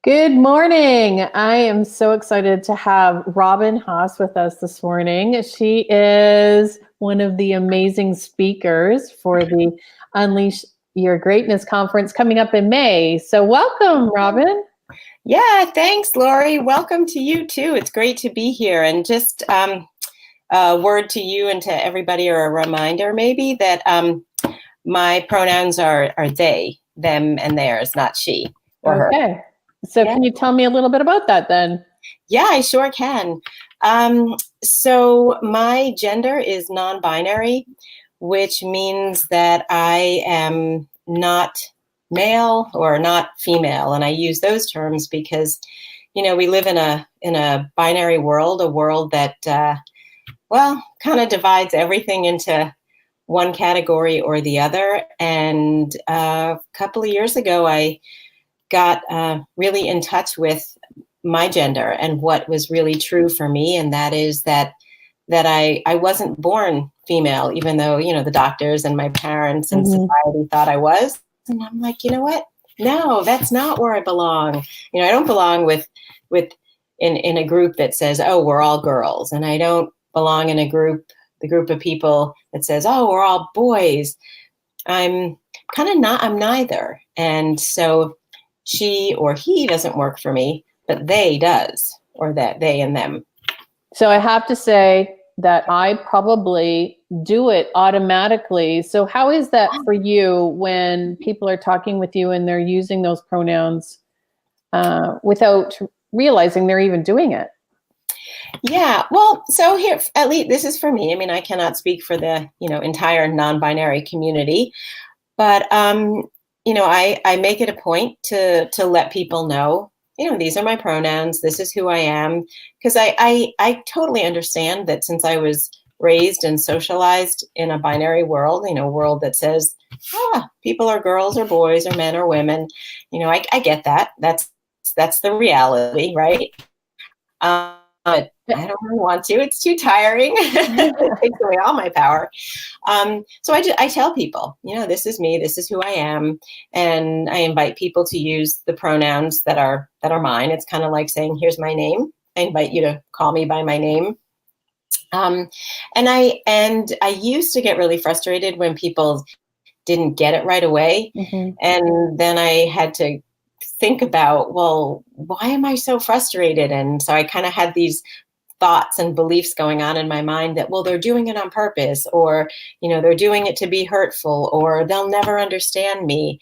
Good morning. I am so excited to have Robin Haas with us this morning. She is one of the amazing speakers for the Unleash Your Greatness conference coming up in May. So welcome, Robin. Yeah, thanks, Lori. Welcome to you too. It's great to be here. And just a word to you and to everybody, or a reminder maybe, that my pronouns are they, them, and theirs, not she or her. Okay. So Yeah. can you tell me a little bit about that then? Yeah, I sure can. So my gender is non-binary, which means that I am not male or not female. And I use those terms because, we live in a binary world, a world that, kind of divides everything into one category or the other. And a couple of years ago, I got really in touch with my gender and what was really true for me. And that is that I wasn't born female, even though, the doctors and my parents and society thought I was. And I'm like, you know what? No, that's not where I belong. I don't belong in a group that says, oh, we're all girls. And I don't belong in the group of people that says, oh, we're all boys. I'm neither. And so she or he doesn't work for me, but they does, or that they and them. So I have to say that I probably do it automatically. So how is that for you when people are talking with you and they're using those pronouns without realizing they're even doing it? Yeah, well, so here, at least this is for me. I mean, I cannot speak for the, entire non-binary community, but, I make it a point to let people know, these are my pronouns. This is who I am. Because I totally understand that since I was raised and socialized in a binary world, a world that says, people are girls or boys or men or women, I get that. That's the reality, right? But I don't really want to. It's too tiring. It takes away all my power. So I tell people, this is me. This is who I am, and I invite people to use the pronouns that are mine. It's kind of like saying, "Here's my name." I invite you to call me by my name. And I used to get really frustrated when people didn't get it right away, and then I had to think about, well, why am I so frustrated? And so I kind of had these thoughts and beliefs going on in my mind that, well, they're doing it on purpose, or, they're doing it to be hurtful, or they'll never understand me.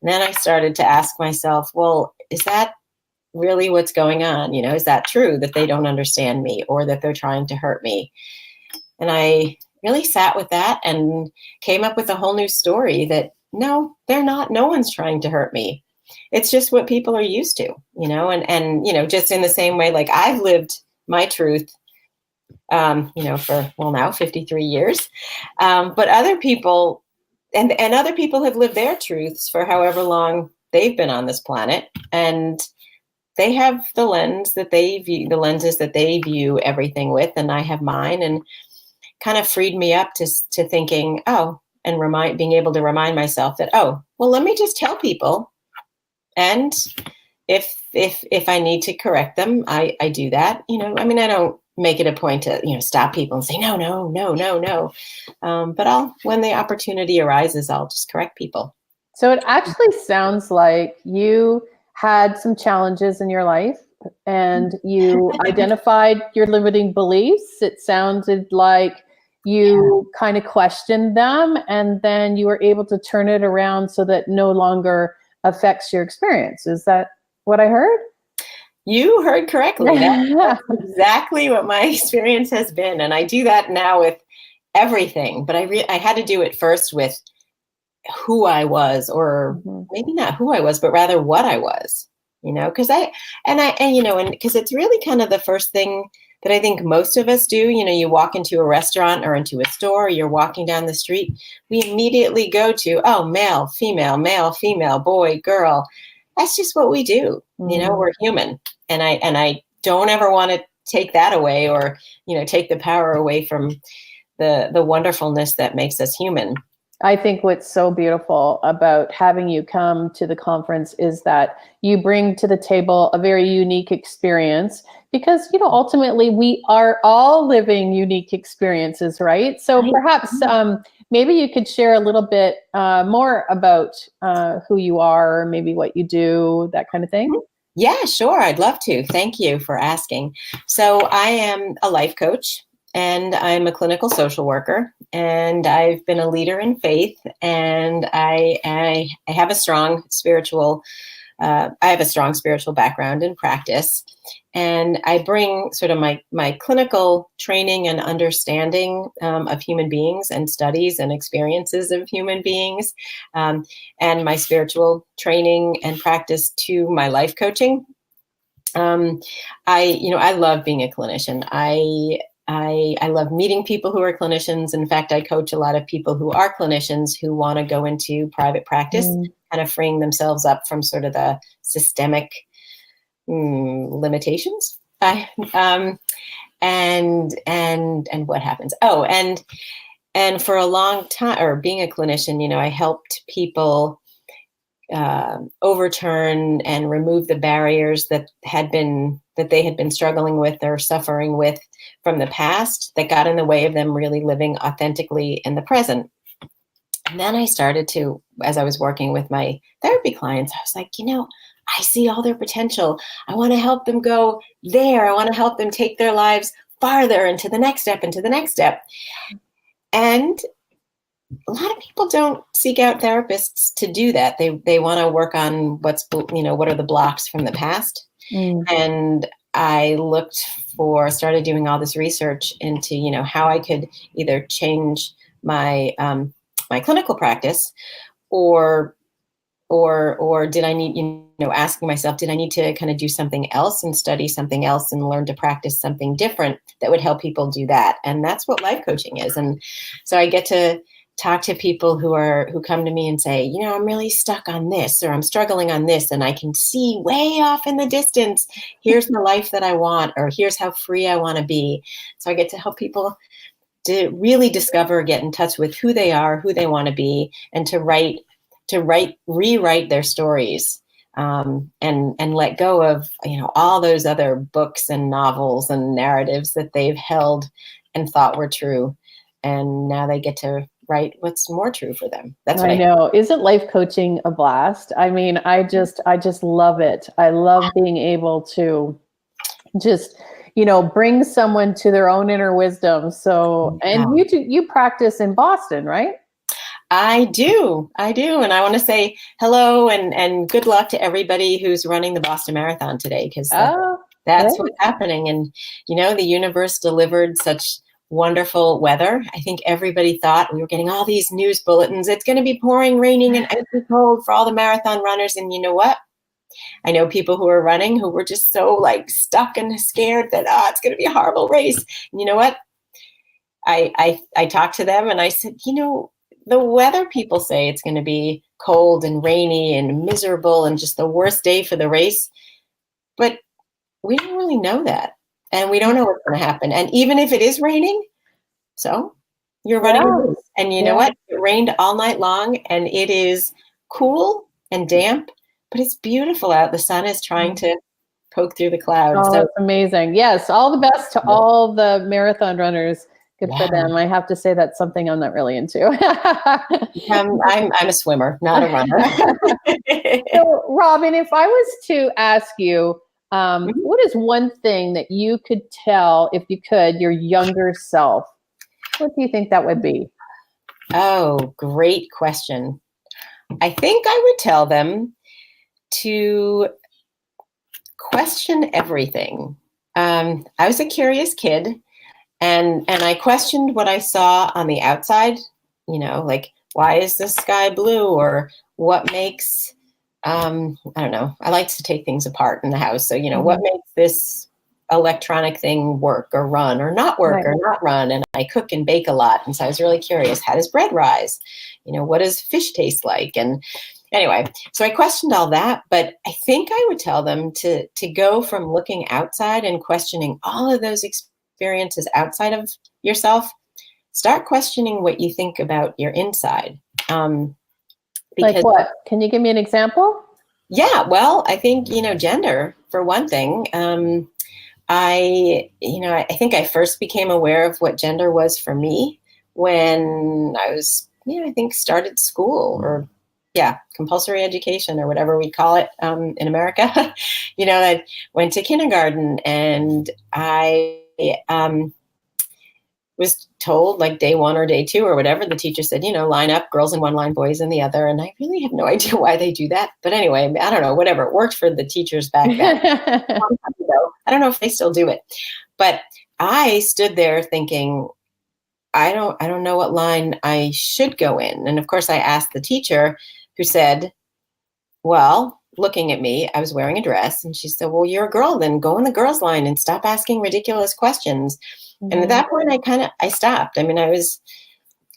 And then I started to ask myself, well, is that really what's going on? Is that true that they don't understand me or that they're trying to hurt me? And I really sat with that and came up with a whole new story that, no, they're not. No one's trying to hurt me. It's just what people are used to, and just in the same way, like I've lived my truth, for, well, now 53 years. But other people and other people have lived their truths for however long they've been on this planet. And they have the lenses that they view everything with. And I have mine, and kind of freed me up to thinking, and being able to remind myself that, well, let me just tell people. And if I need to correct them, I do that. I don't make it a point to, stop people and say, no. But when the opportunity arises, I'll just correct people. So it actually sounds like you had some challenges in your life and you identified your limiting beliefs. It sounded like you kind of questioned them, and then you were able to turn it around so that no longer affects your experience. Is that what I heard? You heard correctly. That's exactly what my experience has been. And I do that now with everything. But I had to do it first with who I was, or maybe not who I was, but rather what I was, because because it's really kind of the first thing that I think most of us do. You walk into a restaurant or into a store, you're walking down the street, we immediately go to, male, female, boy, girl. That's just what we do. We're human. And I don't ever want to take that away, or, take the power away from the wonderfulness that makes us human. I think what's so beautiful about having you come to the conference is that you bring to the table a very unique experience because, ultimately we are all living unique experiences, right? So Right. perhaps maybe you could share a little bit more about who you are, or maybe what you do, that kind of thing. Yeah, sure. I'd love to. Thank you for asking. So I am a life coach and I'm a clinical social worker and I've been a leader in faith and I have a strong spiritual I have a strong spiritual background and practice, and I bring sort of my clinical training and understanding of human beings and studies and experiences of human beings, and my spiritual training and practice to my life coaching. I love being a clinician. I love meeting people who are clinicians. In fact, I coach a lot of people who are clinicians who want to go into private practice, kind of freeing themselves up from sort of the systemic limitations. And what happens? Oh, and for a long time, or being a clinician, I helped people overturn and remove the barriers that they had been struggling with or suffering with from the past that got in the way of them really living authentically in the present. And then I started to, as I was working with my therapy clients, I was like, I see all their potential. I want to help them go there. I want to help them take their lives farther into the next step, into the next step. And a lot of people don't seek out therapists to do that. They want to work on what are the blocks from the past. And I started doing all this research into, how I could either change my my clinical practice or did I need, asking myself, did I need to kind of do something else and study something else and learn to practice something different that would help people do that? And that's what life coaching is. And so I get to talk to people who come to me and say, I'm really stuck on this, or I'm struggling on this, and I can see way off in the distance, here's the life that I want, or here's how free I want to be. So I get to help people to really discover, get in touch with who they are, who they want to be, and to rewrite their stories, and let go of, all those other books and novels and narratives that they've held and thought were true. And now they get to write what's more true for them. That's what I know. Isn't life coaching a blast? I mean, I just love it. I love being able to just, bring someone to their own inner wisdom. So, and you practice in Boston, right? I do. And I want to say hello and good luck to everybody who's running the Boston Marathon today, because that's what's happening. And, the universe delivered such wonderful weather. I think everybody thought we were getting all these news bulletins. It's going to be pouring, raining, and icy cold for all the marathon runners. And you know what? I know people who are running who were just so stuck and scared that, it's going to be a horrible race. And you know what? I talked to them and I said, the weather people say it's going to be cold and rainy and miserable and just the worst day for the race. But we don't really know that. And we don't know what's going to happen. And even if it is raining, so you're running a race. And you know what? It rained all night long and it is cool and damp, but it's beautiful out. The sun is trying to poke through the clouds. Oh, that's amazing. Yes. All the best to all the marathon runners. Good for them. I have to say that's something I'm not really into. I'm a swimmer, not a runner. So, Robin, if I was to ask you, what is one thing that you could tell, if you could, your younger self? What do you think that would be? Oh, great question. I think I would tell them to question everything. I was a curious kid. And I questioned what I saw on the outside, why is the sky blue, or what makes, I don't know. I like to take things apart in the house. So, what makes this electronic thing work or run or not work or not run? And I cook and bake a lot. And so I was really curious, how does bread rise? What does fish taste like? And anyway, so I questioned all that, but I think I would tell them to go from looking outside and questioning all of those experiences outside of yourself, start questioning what you think about your inside. Like what? Can you give me an example? Yeah, well, I think, gender, for one thing. I think I first became aware of what gender was for me when I was, I think started school, or compulsory education, or whatever we call it in America. I went to kindergarten, and I was told, like, day one or day two or whatever, the teacher said, line up, girls in one line, boys in the other. And I really have no idea why they do that. But anyway, I don't know, whatever. It worked for the teachers back then. I don't know if they still do it. But I stood there thinking, I don't know what line I should go in. And of course, I asked the teacher, who said, well, looking at me, I was wearing a dress. And she said, well, you're a girl, then go in the girls' line and stop asking ridiculous questions. Mm-hmm. And at that point, I stopped. I mean, I was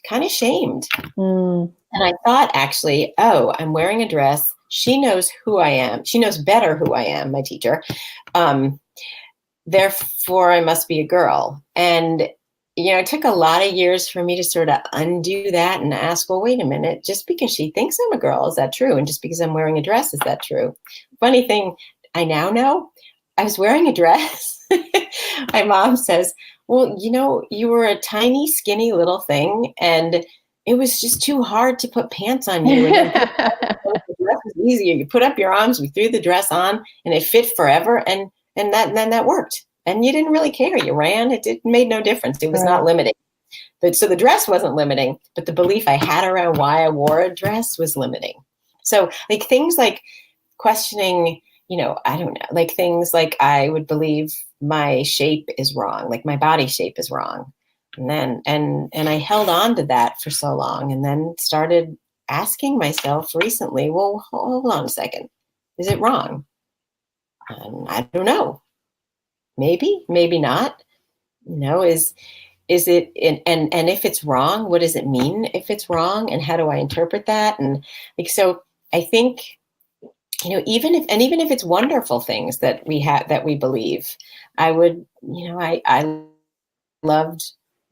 kind of shamed. Mm. And I thought, actually, I'm wearing a dress. She knows who I am. She knows better who I am, my teacher. Therefore, I must be a girl. And, it took a lot of years for me to sort of undo that and ask, well, wait a minute, just because she thinks I'm a girl, is that true? And just because I'm wearing a dress, is that true? Funny thing, I now know, I was wearing a dress. My mom says, well, you were a tiny, skinny little thing, and it was just too hard to put pants on you. And the dress was easier. You put up your arms, we threw the dress on, and it fit forever, and then that worked. And you didn't really care. You ran. It made no difference. It was not limiting. So the dress wasn't limiting, but the belief I had around why I wore a dress was limiting. So like things like questioning, I don't know, like things like I would believe my shape is wrong, like my body shape is wrong. And then, and I held on to that for so long, and then started asking myself recently, well, hold on a second. Is it wrong? I don't know. Maybe not. Is it, and if it's wrong, what does it mean if it's wrong, and how do I interpret that? And like, so I think, even if it's wonderful things that we have, that we believe, I would, I loved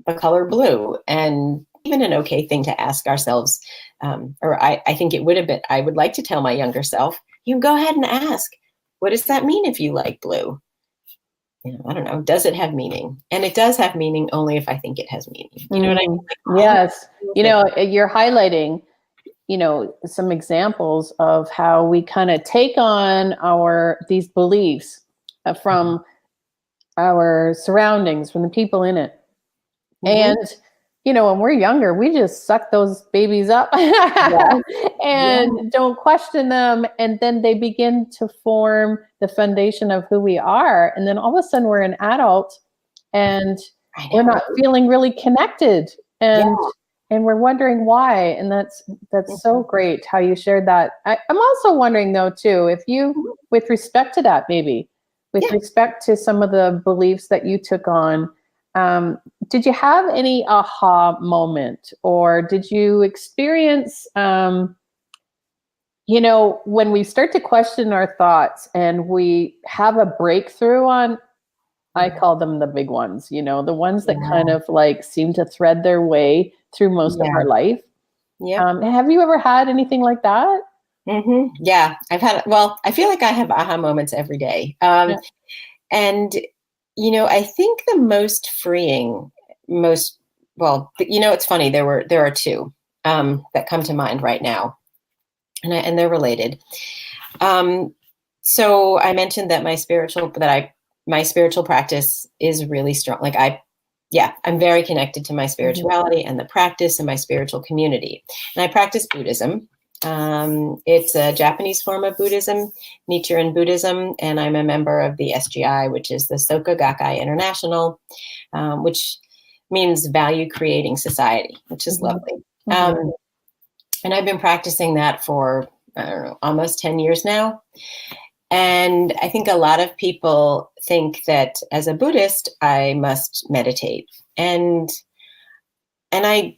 the color blue, and even an okay thing to ask ourselves, or I think it would have been, I would like to tell my younger self, go ahead and ask, what does that mean if you like blue? I don't know. Does it have meaning? And it does have meaning only if I think it has meaning. You know what I mean? Like, yes. You're highlighting, some examples of how we kind of take on these beliefs from our surroundings, from the people in it. Mm-hmm. And, when we're younger, we just suck those babies up and don't question them. And then they begin to form the foundation of who we are. And then all of a sudden we're an adult and we're not feeling really connected. And we're wondering why. And that's so great how you shared that. I'm also wondering though, too, if you, with respect to that, maybe with respect to some of the beliefs that you took on, did you have any aha moment, or did you experience, when we start to question our thoughts and we have a breakthrough on, I call them the big ones, the ones that kind of like seem to thread their way through most of our life. Yeah. Have you ever had anything like that? Mm-hmm. Yeah, I've had, I feel like I have aha moments every day. And I think the most freeing, it's funny. There are two that come to mind right now, and they're related. So I mentioned that my spiritual practice is really strong. Like I'm very connected to my spirituality and the practice and my spiritual community. And I practice Buddhism. It's a Japanese form of Buddhism, Nichiren Buddhism, and I'm a member of the SGI, which is the Soka Gakkai International, which means value creating society, which is lovely. And I've been practicing that for, I don't know, almost 10 years now. And I think a lot of people think that as a Buddhist, I must meditate. And I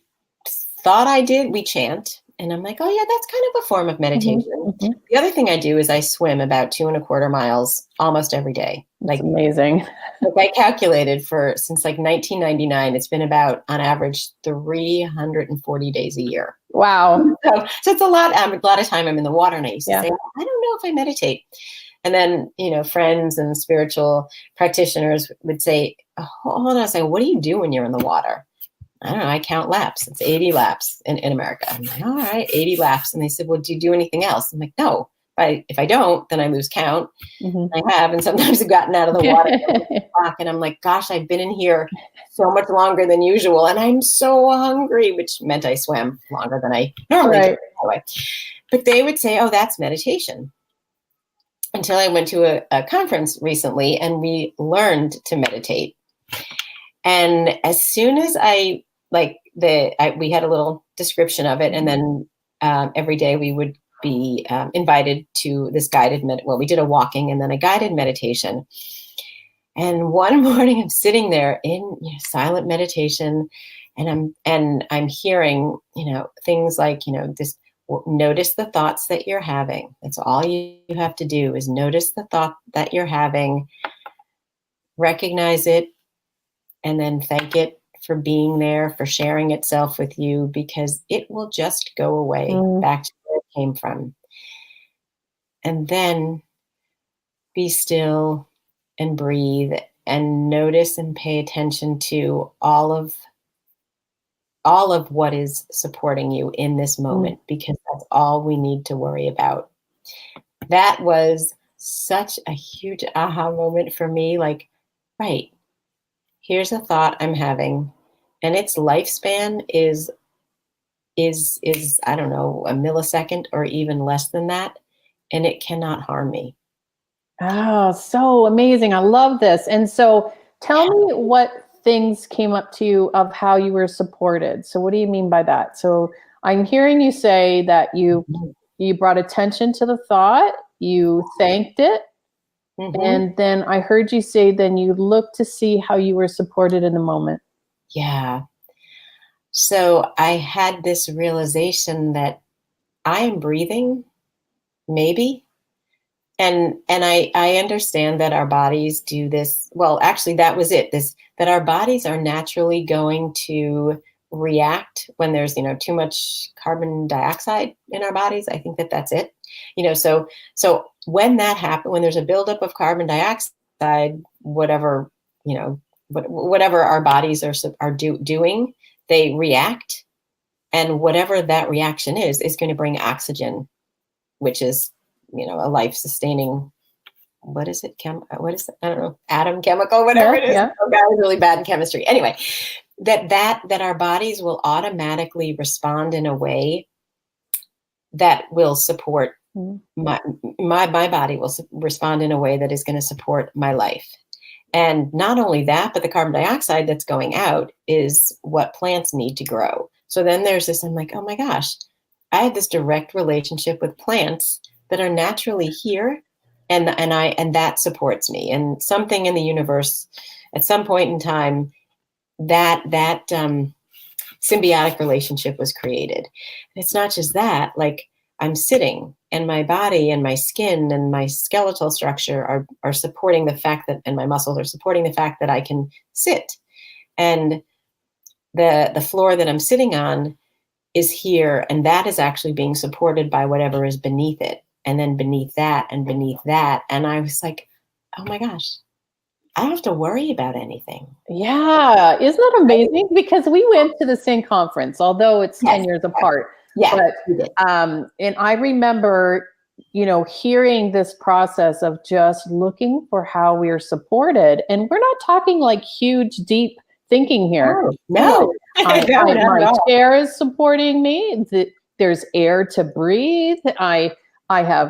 thought I did. We chant. And I'm like, oh yeah, that's kind of a form of meditation. Mm-hmm. The other thing I do is I swim about 2.25 miles almost every day. That's amazing. Like I calculated since like 1999, it's been about on average 340 days a year. Wow. So it's a lot of time I'm in the water, and I used to say, I don't know if I meditate. And then, friends and spiritual practitioners would say, oh, hold on a second, what do you do when you're in the water? I don't know, I count laps. It's 80 laps in America. I'm like, all right, 80 laps. And they said, well, do you do anything else? I'm like, no. If I don't, then I lose count. Mm-hmm. I have, and sometimes I've gotten out of the water and I'm like, gosh, I've been in here so much longer than usual, and I'm so hungry, which meant I swam longer than I normally do anyway. But they would say, oh, that's meditation. Until I went to a conference recently, and we learned to meditate. And as soon as we had a little description of it, and then every day we would be invited to this guided we did a walking and then a guided meditation. And one morning I'm sitting there in silent meditation, and I'm hearing things like this: notice the thoughts that you're having. That's all you have to do, is notice the thought that you're having, recognize it, and then thank it for being there, for sharing itself with you, because it will just go away back to where it came from. And then be still and breathe and notice and pay attention to all of what is supporting you in this moment, because that's all we need to worry about. That was such a huge aha moment for me. Like, right, here's a thought I'm having, and its lifespan is I don't know, a millisecond or even less than that, and it cannot harm me. Oh, so amazing. I love this. And so tell me what things came up to you of how you were supported. So what do you mean by that? So I'm hearing you say that you brought attention to the thought, you thanked it, and then I heard you say then you looked to see how you were supported in the moment. Yeah. So I had this realization that I am breathing, maybe. And I understand that our bodies do this. Well, actually, that was it. That our bodies are naturally going to react when there's too much carbon dioxide in our bodies. I think that's it. So when that happens, when there's a buildup of carbon dioxide, whatever our bodies are doing, they react, and whatever that reaction is going to bring oxygen, which is a life-sustaining, what is it? I don't know, atom, chemical, whatever it is. Yeah. Oh, God, I was really bad in chemistry. Anyway, that our bodies will automatically respond in a way that will support my body will respond in a way that is going to support my life. And not only that, but the carbon dioxide that's going out is what plants need to grow. So then there's this, I'm like, oh my gosh, I have this direct relationship with plants that are naturally here, and that supports me. And something in the universe, at some point in time, that symbiotic relationship was created. And it's not just that, like I'm sitting, and my body and my skin and my skeletal structure are supporting the fact that, and my muscles are supporting the fact that I can sit. And the floor that I'm sitting on is here, and that is actually being supported by whatever is beneath it. And then beneath that and beneath that. And I was like, oh my gosh, I don't have to worry about anything. Yeah. Isn't that amazing? Because we went to the same conference, although it's 10 years apart. Yeah. But, and I remember, hearing this process of just looking for how we are supported. And we're not talking like huge, deep thinking here. No. My chair is supporting me. There's air to breathe.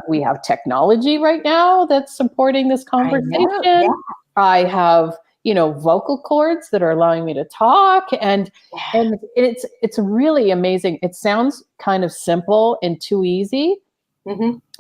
We have technology right now that's supporting this conversation. I have, vocal cords that are allowing me to talk, and it's really amazing. It sounds kind of simple and too easy,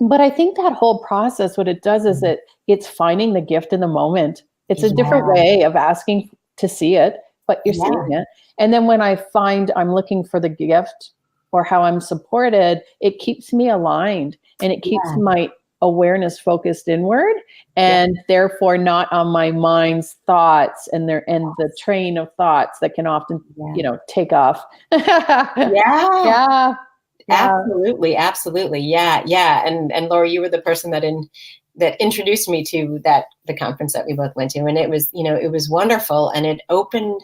but I think that whole process, what it does is it's finding the gift in the moment. It's a different way of asking to see it, but you're seeing it. And then when I find I'm looking for the gift or how I'm supported, it keeps me aligned and it keeps my awareness focused inward and therefore not on my mind's thoughts and the train of thoughts that can often, take off. Yeah. Absolutely. Absolutely. Yeah. Yeah. And Laura, you were the person that introduced me to the conference that we both went to. And it was, it was wonderful. And it opened,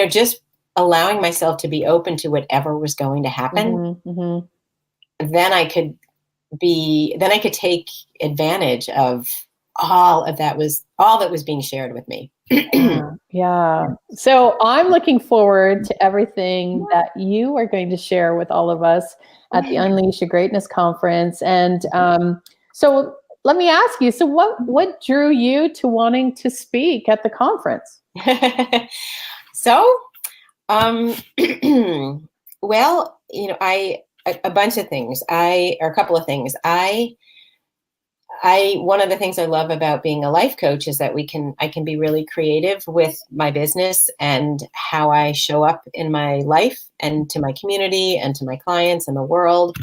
just allowing myself to be open to whatever was going to happen. Then I could take advantage of all that was being shared with me. Yeah. So I'm looking forward to everything that you are going to share with all of us at the Unleash Your Greatness conference. And so let me ask you, so what drew you to wanting to speak at the conference? So, well, a bunch of things. A couple of things. One of the things I love about being a life coach is that I can be really creative with my business and how I show up in my life and to my community and to my clients and the world.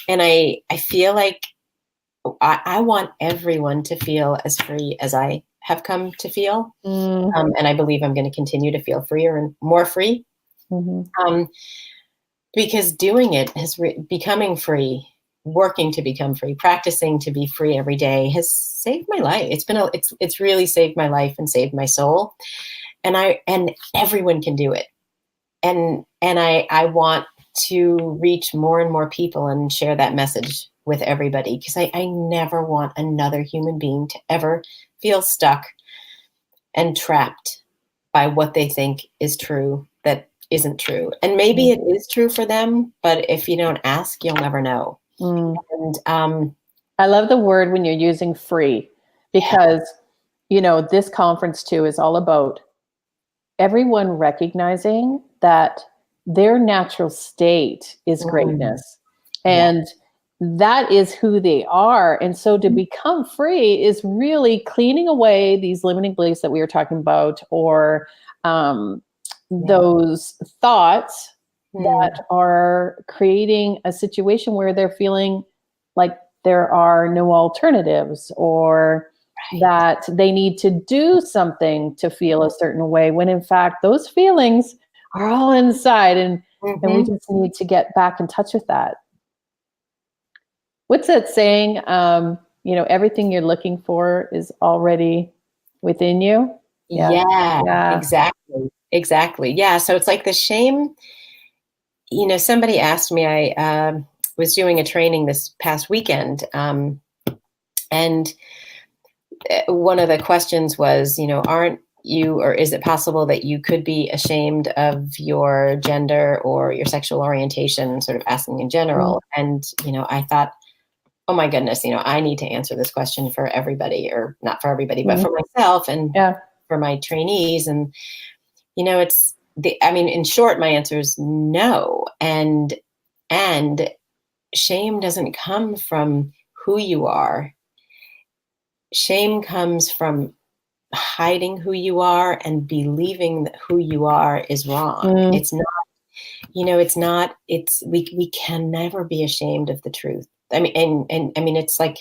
And I feel like I want everyone to feel as free as I have come to feel. And I believe I'm going to continue to feel freer and more free. Because doing it becoming free, working to become free, practicing to be free every day has saved my life. It's really saved my life and saved my soul. And everyone can do it. And I want to reach more and more people and share that message with everybody, because I never want another human being to ever feel stuck and trapped by what they think is true that isn't true. And maybe it is true for them, but if you don't ask, you'll never know. And I love the word when you're using free, because this conference too is all about everyone recognizing that their natural state is greatness, and that is who they are. And so to become free is really cleaning away these limiting beliefs that we were talking about, or those thoughts that are creating a situation where they're feeling like there are no alternatives, or that they need to do something to feel a certain way, when in fact those feelings are all inside, and we just need to get back in touch with that. What's that saying? Everything you're looking for is already within you. Yeah. Exactly. Yeah. So it's like the shame. Somebody asked me, I was doing a training this past weekend, and one of the questions was, aren't you, or is it possible that you could be ashamed of your gender or your sexual orientation, sort of asking in general. And, I thought, oh my goodness, I need to answer this question for everybody, or not for everybody, but for myself and for my trainees. And, in short, my answer is no. And shame doesn't come from who you are. Shame comes from hiding who you are and believing that who you are is wrong. It's not, we can never be ashamed of the truth. It's like,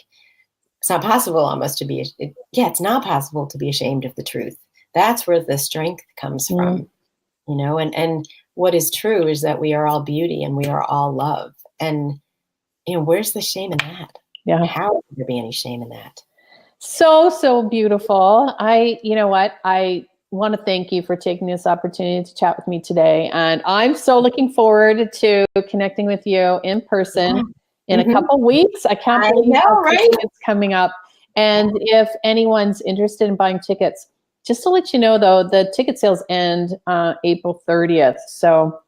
it's not possible almost to be, it's not possible to be ashamed of the truth. That's where the strength comes from, and what is true is that we are all beauty and we are all love. And, where's the shame in that? Yeah. How could there be any shame in that? So beautiful. I want to thank you for taking this opportunity to chat with me today. And I'm so looking forward to connecting with you in person in a couple weeks. I can't believe how quickly it's coming up. And if anyone's interested in buying tickets, just to let you know, though, the ticket sales end April 30th. So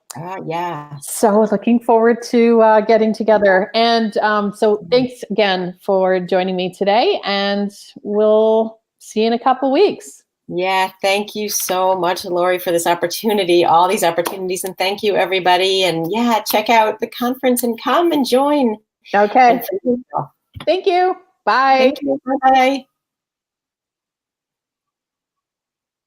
so looking forward to getting together. And so thanks again for joining me today, and we'll see you in a couple weeks. Yeah, thank you so much, Lori, for this opportunity, all these opportunities, and thank you, everybody. And check out the conference and come and join. Okay. Thank you. Bye. Thank you. Bye.